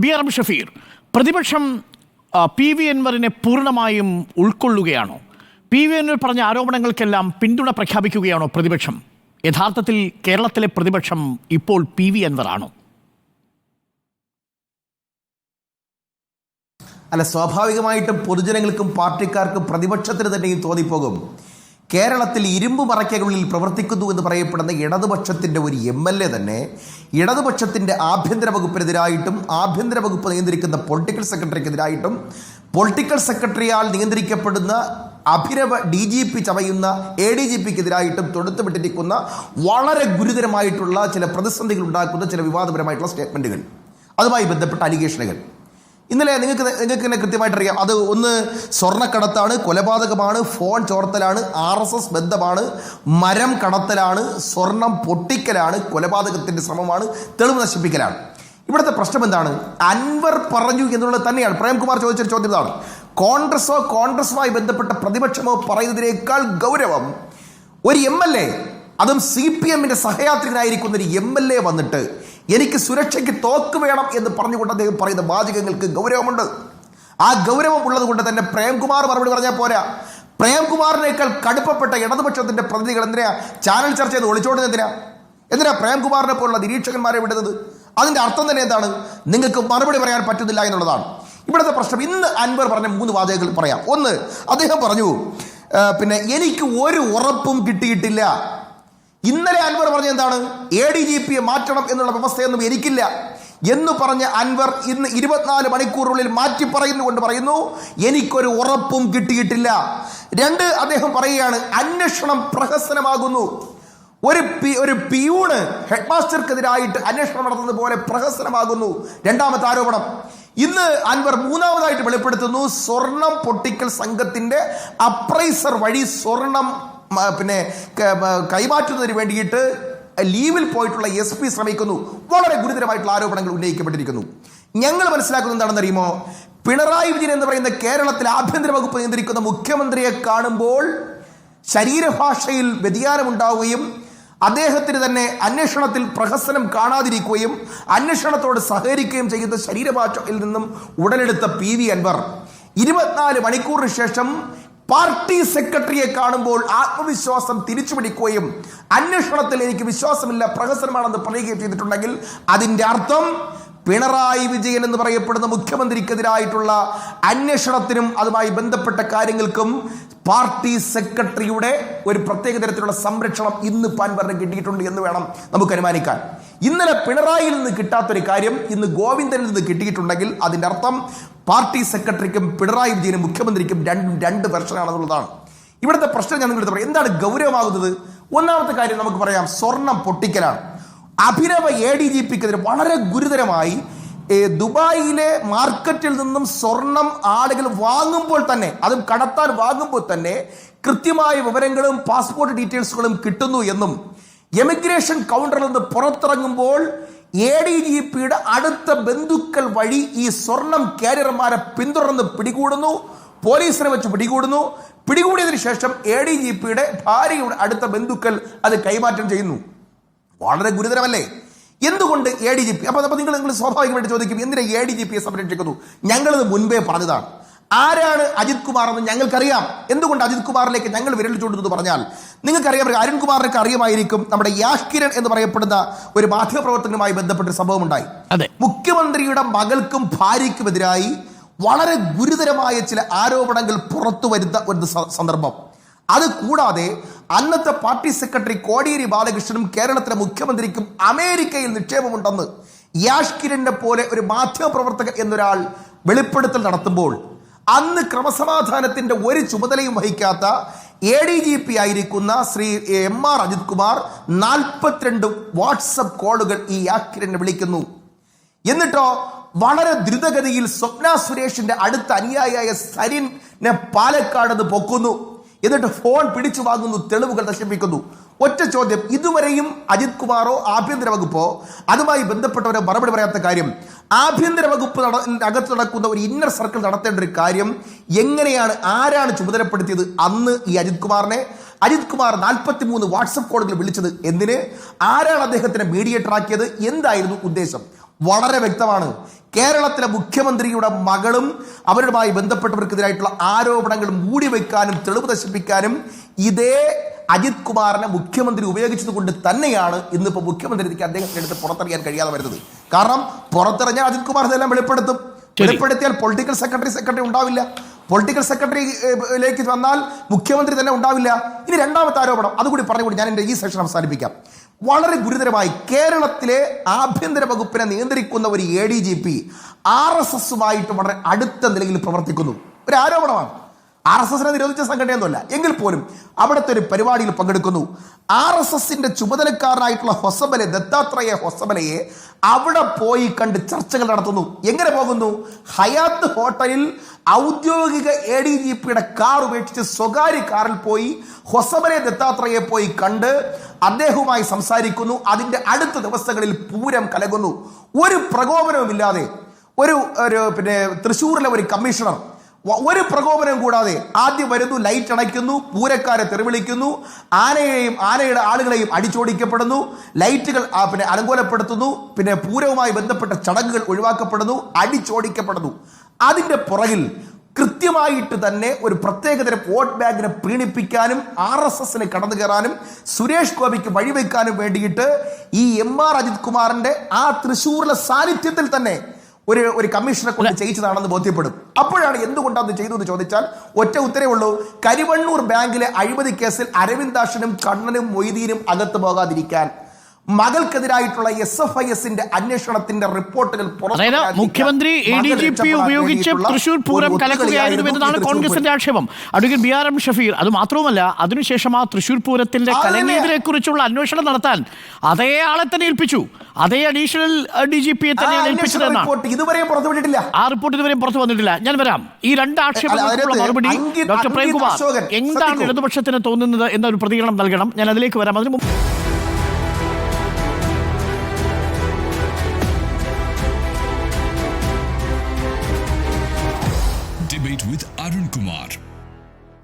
ബി.ആർ.എം. ഷഫീർ, പ്രതിപക്ഷം പി.വി. അൻവറിനെ പൂർണ്ണമായും ഉൾക്കൊള്ളുകയാണോ? പി.വി. അൻവർ പറഞ്ഞ ആരോപണങ്ങൾക്കെല്ലാം പിന്തുണ പ്രഖ്യാപിക്കുകയാണോ പ്രതിപക്ഷം? യഥാർത്ഥത്തിൽ കേരളത്തിലെ പ്രതിപക്ഷം ഇപ്പോൾ പി.വി. അൻവർ ആണോ? അല്ല, സ്വാഭാവികമായിട്ടും പൊതുജനങ്ങൾക്കും പാർട്ടിക്കാർക്കും പ്രതിപക്ഷത്തിന് തന്നെയും തോന്നിപ്പോകും. കേരളത്തിൽ ഇരുമ്പ് മറയ്ക്കകളിൽ പ്രവർത്തിക്കുന്നു എന്ന് പറയപ്പെടുന്ന ഇടതുപക്ഷത്തിൻ്റെ ഒരു എം.എൽ.എ തന്നെ ഇടതുപക്ഷത്തിൻ്റെ ആഭ്യന്തര വകുപ്പിനെതിരായിട്ടും ആഭ്യന്തര വകുപ്പ് നിയന്ത്രിക്കുന്ന പൊളിറ്റിക്കൽ സെക്രട്ടറിക്കെതിരായിട്ടും പൊളിറ്റിക്കൽ സെക്രട്ടറിയാൽ നിയന്ത്രിക്കപ്പെടുന്ന അഭിനവ DGP ചമയുന്ന ADGPക്കെതിരായിട്ടും തൊടുത്തുവിട്ടിരിക്കുന്ന വളരെ ഗുരുതരമായിട്ടുള്ള ചില പ്രതിസന്ധികൾ ഉണ്ടാക്കുന്ന ചില വിവാദപരമായിട്ടുള്ള സ്റ്റേറ്റ്മെൻറ്റുകൾ, അതുമായി ബന്ധപ്പെട്ട അലിഗേഷനുകൾ ഇന്നലെ നിങ്ങൾക്ക് തന്നെ കൃത്യമായിട്ടറിയാം. അത് ഒന്ന് സ്വർണ്ണക്കടത്താണ്, കൊലപാതകമാണ്, ഫോൺ ചോർത്തലാണ്, RSS ബന്ധമാണ്, മരം കടത്തലാണ്, സ്വർണം പൊട്ടിക്കലാണ്, കൊലപാതകത്തിൻ്റെ ശ്രമമാണ്, തെളിവ് നശിപ്പിക്കലാണ്. ഇവിടുത്തെ പ്രശ്നം എന്താണ്? അൻവർ പറഞ്ഞു എന്നുള്ളത് തന്നെയാണ്. പ്രേംകുമാർ ചോദിച്ചൊരു ചോദ്യം ഇതാണ്: കോൺഗ്രസോ കോൺഗ്രസുമായി ബന്ധപ്പെട്ട പ്രതിപക്ഷമോ പറയുന്നതിനേക്കാൾ ഗൗരവം ഒരു MLA, അതും CPM-ന്റെ സഹയാത്രികനായിരിക്കുന്ന ഒരു MLA വന്നിട്ട് എനിക്ക് സുരക്ഷയ്ക്ക് തോക്ക് വേണം എന്ന് പറഞ്ഞുകൊണ്ട് അദ്ദേഹം പറയുന്ന വാചകങ്ങൾക്ക് ഗൗരവമുണ്ട്. ആ ഗൗരവം ഉള്ളത് കൊണ്ട് തന്നെ പ്രേംകുമാർ മറുപടി പറഞ്ഞാൽ പോരാ. പ്രേംകുമാറിനേക്കാൾ കടുപ്പപ്പെട്ട ഇടതുപക്ഷത്തിന്റെ പ്രതിനിധികൾ എന്തിനാ ചാനൽ ചർച്ച ചെയ്ത് ഒളിച്ചോടുന്നത്? എന്തിനാ പ്രേംകുമാറിനെ പോലുള്ള നിരീക്ഷകന്മാരെ വിടുന്നത്? അതിന്റെ അർത്ഥം തന്നെ എന്താണ്? നിങ്ങൾക്ക് മറുപടി പറയാൻ പറ്റുന്നില്ല എന്നുള്ളതാണ് ഇവിടുത്തെ പ്രശ്നം. ഇന്ന് അൻവർ പറഞ്ഞ 3 വാചകങ്ങൾ പറയാം. ഒന്ന്, അദ്ദേഹം പറഞ്ഞു എനിക്ക് ഒരു ഉറപ്പും കിട്ടിയിട്ടില്ല. ഇന്നലെ അൻവർ പറഞ്ഞ എന്താണ്? ADGPയെ മാറ്റണം എന്നുള്ള വ്യവസ്ഥയൊന്നും എനിക്കില്ല എന്ന് പറഞ്ഞ അൻവർ ഇന്ന് 24 മണിക്കൂറിനുള്ളിൽ മാറ്റി പറയുന്നുകൊണ്ട് പറയുന്നു എനിക്കൊരു ഉറപ്പും കിട്ടിയിട്ടില്ല. 2, അദ്ദേഹം പറയുകയാണ് അന്വേഷണം പ്രഹസനമാകുന്നു. ഒരു പിയൂണ് ഹെഡ് മാസ്റ്റർക്കെതിരായിട്ട് അന്വേഷണം നടത്തുന്നത് പോലെ പ്രഹസനമാകുന്നു. 2ാമത്തെ ആരോപണം. ഇന്ന് അൻവർ 3ാമതായിട്ട് വെളിപ്പെടുത്തുന്നു സ്വർണം പൊട്ടിക്കൽ സംഘത്തിന്റെ അപ്രൈസർ വഴി സ്വർണം കൈമാറ്റുന്നതിന് വേണ്ടിയിട്ട് ലീവിൽ പോയിട്ടുള്ള SP ശ്രമിക്കുന്നു. വളരെ ഗുരുതരമായിട്ടുള്ള ആരോപണങ്ങൾ ഉന്നയിക്കപ്പെട്ടിരിക്കുന്നു. ഞങ്ങൾ മനസ്സിലാക്കുന്നത് എന്താണെന്ന് അറിയുമോ? പിണറായി വിജയൻ എന്ന് പറയുന്ന കേരളത്തിൽ ആഭ്യന്തര വകുപ്പ് നിയന്ത്രിക്കുന്ന മുഖ്യമന്ത്രിയെ കാണുമ്പോൾ ശരീരഭാഷയിൽ വ്യതിയാനമുണ്ടാവുകയും അദ്ദേഹത്തിന് തന്നെ അന്വേഷണത്തിൽ പ്രഹസനം കാണാതിരിക്കുകയും അന്വേഷണത്തോട് സഹകരിക്കുകയും ചെയ്യുന്ന ശരീരഭാഷയിൽ നിന്നും ഉടലെടുത്ത PV അൻവർ 24 മണിക്കൂറിന് ശേഷം പാർട്ടി സെക്രട്ടറിയെ കാണുമ്പോൾ ആത്മവിശ്വാസം തിരിച്ചുപിടിക്കുകയും അന്വേഷണത്തിൽ എനിക്ക് വിശ്വാസമില്ല, പ്രഹസനമാണെന്ന് പറയുകയും ചെയ്തിട്ടുണ്ടെങ്കിൽ അതിൻ്റെ അർത്ഥം പിണറായി വിജയൻ എന്ന് പറയപ്പെടുന്ന മുഖ്യമന്ത്രിക്കെതിരായിട്ടുള്ള അന്വേഷണത്തിനും അതുമായി ബന്ധപ്പെട്ട കാര്യങ്ങൾക്കും പാർട്ടി സെക്രട്ടറിയുടെ ഒരു പ്രത്യേക തരത്തിലുള്ള സംരക്ഷണം ഇന്ന് അൻവറിന് കിട്ടിയിട്ടുണ്ട് എന്ന് വേണം നമുക്ക് അനുമാനിക്കാൻ. ഇന്നലെ പിണറായിയിൽ നിന്ന് കിട്ടാത്തൊരു കാര്യം ഇന്ന് ഗോവിന്ദനിൽ നിന്ന് കിട്ടിയിട്ടുണ്ടെങ്കിൽ അതിൻ്റെ അർത്ഥം പാർട്ടി സെക്രട്ടറിക്കും പിണറായി വിജയനും മുഖ്യമന്ത്രിക്കും രണ്ട് വെർഷനാണെന്നുള്ളതാണ്. ഇവിടുത്തെ പ്രശ്നം ഞാൻ നിങ്ങളുടെ പറയാം. എന്താണ് ഗൗരവമാകുന്നത്? ഒന്നാമത്തെ കാര്യം നമുക്ക് പറയാം, സ്വർണം പൊട്ടിക്കലാണ്. അഭിനവ ADGPക്കെതിരെ വളരെ ഗുരുതരമായി ദുബായിലെ മാർക്കറ്റിൽ നിന്നും സ്വർണം ആളുകൾ വാങ്ങുമ്പോൾ തന്നെ, അതും കടത്താൻ വാങ്ങുമ്പോൾ തന്നെ കൃത്യമായ വിവരങ്ങളും പാസ്പോർട്ട് ഡീറ്റെയിൽസുകളും കിട്ടുന്നു എന്നും എമിഗ്രേഷൻ കൗണ്ടറിൽ നിന്ന് പുറത്തിറങ്ങുമ്പോൾ ADGPയുടെ അടുത്ത ബന്ധുക്കൾ വഴി ഈ സ്വർണം കാരിയർമാരെ പിന്തുടർന്ന് പിടികൂടുന്നു, പോലീസിനെ വെച്ച് പിടികൂടുന്നു. പിടികൂടിയതിനു ശേഷം ADGPയുടെ ഭാര്യയുടെ അടുത്ത ബന്ധുക്കൾ അത് കൈമാറ്റം ചെയ്യുന്നു. വളരെ ഗുരുതരമല്ലേ? എന്തുകൊണ്ട് ADGP? അപ്പോൾ നിങ്ങൾ സ്വാഭാവികമായിട്ട് ചോദിക്കും, എന്തിനാ ADGPയെ സംരക്ഷിക്കുന്നു? ഞങ്ങളിത് മുൻപേ പറഞ്ഞതാണ്. ആരാണ് അജിത് കുമാർ എന്ന് ഞങ്ങൾക്കറിയാം. എന്തുകൊണ്ട് അജിത് കുമാറിലേക്ക് ഞങ്ങൾ വിരൽ ചൂണ്ടുന്നത് പറഞ്ഞാൽ നിങ്ങൾക്കറിയാം, അരുൺകുമാറിനൊക്കെ അറിയുമായിരിക്കും. നമ്മുടെ യാഷ് കിരൺ എന്ന് പറയപ്പെടുന്ന ഒരു മാധ്യമപ്രവർത്തകനുമായി ബന്ധപ്പെട്ടൊരു സംഭവം ഉണ്ടായി. മുഖ്യമന്ത്രിയുടെ മകൾക്കും ഭാര്യയ്ക്കുമെതിരായി വളരെ ഗുരുതരമായ ചില ആരോപണങ്ങൾ പുറത്തു വരുന്ന ഒരു സന്ദർഭം. അത് കൂടാതെ അന്നത്തെ പാർട്ടി സെക്രട്ടറി കോടിയേരി ബാലകൃഷ്ണനും കേരളത്തിലെ മുഖ്യമന്ത്രിക്കും അമേരിക്കയിൽ നിക്ഷേപമുണ്ടെന്ന് യാഷ് കിരണിനെ പോലെ ഒരു മാധ്യമപ്രവർത്തകൻ എന്നൊരാൾ വെളിപ്പെടുത്തൽ നടത്തുമ്പോൾ അന്ന് ക്രമസമാധാനത്തിന്റെ ഒരു ചുമതലയും വഹിക്കാത്ത ADGP ആയിരിക്കുന്ന ശ്രീ MR അജിത് കുമാർ 42 വാട്സപ്പ് കോളുകൾ ഈ യാഷ് കിരണിനെ വിളിക്കുന്നു. എന്നിട്ടോ വളരെ ദ്രുതഗതിയിൽ സ്വപ്ന സുരേഷിന്റെ അടുത്ത അനുയായിയായ സരിനെ പാലക്കാട് നിന്ന് പൊക്കുന്നു. എന്നിട്ട് ഫോൺ പിടിച്ചു വാങ്ങുന്നു, തെളിവുകൾ നശിപ്പിക്കുന്നു. ഒറ്റ ചോദ്യം, ഇതുവരെയും അജിത് കുമാറോ ആഭ്യന്തര വകുപ്പോ അതുമായി ബന്ധപ്പെട്ടവരെ മറുപടി പറയാത്ത കാര്യം, ആഭ്യന്തര വകുപ്പ് അകത്ത് നടക്കുന്ന ഒരു ഇന്നർ സർക്കിൾ നടത്തേണ്ട ഒരു കാര്യം എങ്ങനെയാണ്, ആരാണ് ചുമതലപ്പെടുത്തിയത് അന്ന് ഈ അജിത് കുമാറിനെ? അജിത് കുമാർ 43 വാട്സപ്പ് കോളുകൾ വിളിച്ചത് എന്തിന്? ആരാണ് അദ്ദേഹത്തിനെ മീഡിയേറ്റർ ആക്കിയത്? എന്തായിരുന്നു ഉദ്ദേശം? വളരെ വ്യക്തമാണ്. കേരളത്തിലെ മുഖ്യമന്ത്രിയുടെ മകളും അവരുമായി ബന്ധപ്പെട്ടവർക്കെതിരായിട്ടുള്ള ആരോപണങ്ങൾ മൂടിവെക്കാനും തെളിവ് നശിപ്പിക്കാനും ഇതേ അജിത് കുമാറിനെ മുഖ്യമന്ത്രി ഉപയോഗിച്ചത് കൊണ്ട് തന്നെയാണ് ഇന്നിപ്പോൾ മുഖ്യമന്ത്രിക്ക് അദ്ദേഹത്തിന്റെ അടുത്ത് പുറത്തറിയാൻ കഴിയാതെ വരുന്നത്. കാരണം പുറത്തിറങ്ങിയാൽ അജിത് കുമാർ ഇതെല്ലാം വെളിപ്പെടുത്തും. വെളിപ്പെടുത്തിയാൽ പൊളിറ്റിക്കൽ സെക്രട്ടറി ഉണ്ടാവില്ല. പൊളിറ്റിക്കൽ സെക്രട്ടറിയിലേക്ക് വന്നാൽ മുഖ്യമന്ത്രി തന്നെ ഉണ്ടാവില്ല. ഇനി രണ്ടാമത്തെ ആരോപണം അതുകൂടി പറഞ്ഞുകൂടി ഞാൻ എൻ്റെ ഈ സെഷൻ അവസാനിപ്പിക്കാം. വളരെ ഗുരുതരമായി കേരളത്തിലെ ആഭ്യന്തര വകുപ്പിനെ നിയന്ത്രിക്കുന്ന ഒരു ADGP RSSുമായിട്ട് വളരെ അടുത്ത നിലയിൽ പ്രവർത്തിക്കുന്നു. ഒരു ആരോപണമാണ്. RSSനെ നിരോധിച്ച സംഘടനയൊന്നുമല്ല, എങ്കിൽ പോലും അവിടുത്തെ ഒരു പരിപാടിയിൽ പങ്കെടുക്കുന്നു. RSSന്റെ ചുമതലക്കാരനായിട്ടുള്ള ദത്താത്രേയ ഹൊസബലയെ അവിടെ പോയി കണ്ട് ചർച്ചകൾ നടത്തുന്നു. എങ്ങനെ പോകുന്നു? ഹയാത്ത് ഹോട്ടലിൽ ഔദ്യോഗിക ADGPയുടെ കാർ ഉപേക്ഷിച്ച് സ്വകാര്യ കാറിൽ പോയി ദത്താത്രേയെ പോയി കണ്ട് അദ്ദേഹവുമായി സംസാരിക്കുന്നു. അതിന്റെ അടുത്ത ദിവസങ്ങളിൽ പൂരം കലകുന്നു. ഒരു പ്രകോപനവുമില്ലാതെ ഒരു തൃശ്ശൂരിലെ ഒരു കമ്മീഷണർ ഒരു പ്രകോപനം കൂടാതെ ആദ്യം വരുന്നു, ലൈറ്റ് അണയ്ക്കുന്നു, പൂരക്കാരെ തെറിവിളിക്കുന്നു, ആനയുടെ ആളുകളെയും അടിച്ചോടിക്കപ്പെടുന്നു, ലൈറ്റുകൾ അലങ്കോലപ്പെടുത്തുന്നു, പൂരവുമായി ബന്ധപ്പെട്ട ചടങ്ങുകൾ ഒഴിവാക്കപ്പെടുന്നു, അടിച്ചോടിക്കപ്പെടുന്നു. അതിന്റെ പുറകിൽ കൃത്യമായിട്ട് തന്നെ ഒരു പ്രത്യേകതരം വോട്ട് ബാങ്കിനെ പ്രീണിപ്പിക്കാനും RSSന് കടന്നു കയറാനും സുരേഷ് ഗോപിക്ക് വഴിവെക്കാനും വേണ്ടിയിട്ട് ഈ MR അജിത് കുമാറിന്റെ ആ തൃശ്ശൂരിലെ സാന്നിധ്യത്തിൽ തന്നെ ഒരു കമ്മീഷനെ കൊണ്ട് ചെയ്യിച്ചതാണെന്ന് ബോധ്യപ്പെടും. അപ്പോഴാണ് എന്തുകൊണ്ടാണ് ചെയ്തതെന്ന് ചോദിച്ചാൽ ഒറ്റ ഉത്തരവേ ഉള്ളൂ. കരിവണ്ണൂർ ബാങ്കിലെ അഴിമതി കേസിൽ അരവിന്ദാക്ഷനും കണ്ണനും മൊയ്തീനും അകത്ത് പോകാതിരിക്കാൻ മകൾക്കെതിരായിട്ടുള്ള SFISന്റെ അന്വേഷണത്തിന്റെ റിപ്പോർട്ടുകൾ മുഖ്യമന്ത്രി ADGP ഉപയോഗിച്ച് തൃശൂർ പൂരം കലക്കുകയായിരുന്നു എന്നതാണ് കോൺഗ്രസിന്റെ ആക്ഷേപം. അഡ്വക്കേറ്റ് BRM ഷഫീർ, അത് മാത്രവുമല്ല അതിനുശേഷം ആ തൃശൂർ പൂരത്തിന്റെ കലങ്ങിയതിനെ കുറിച്ചുള്ള അന്വേഷണം നടത്താൻ അതേ ആളെ തന്നെ ഏൽപ്പിച്ചു. അതേ അഡീഷണൽ DGPയെ തന്നെയാണ് ഏൽപ്പിച്ചതെന്നാണ്. ഇതുവരെയും പുറത്തുവിട്ടിട്ടില്ല. ആ റിപ്പോർട്ട് ഇതുവരെയും പുറത്തു വന്നിട്ടില്ല. ഞാൻ വരാം. ഈ രണ്ട് ആക്ഷേപങ്ങൾക്കുള്ള മറുപടി ഡോക്ടർ പ്രേംകുമാർ, എന്താണ് ഇടതുപക്ഷത്തിന് തോന്നുന്നത് എന്നൊരു പ്രതികരണം നൽകണം. ഞാൻ അതിലേക്ക് വരാം. അതിന് മുമ്പ്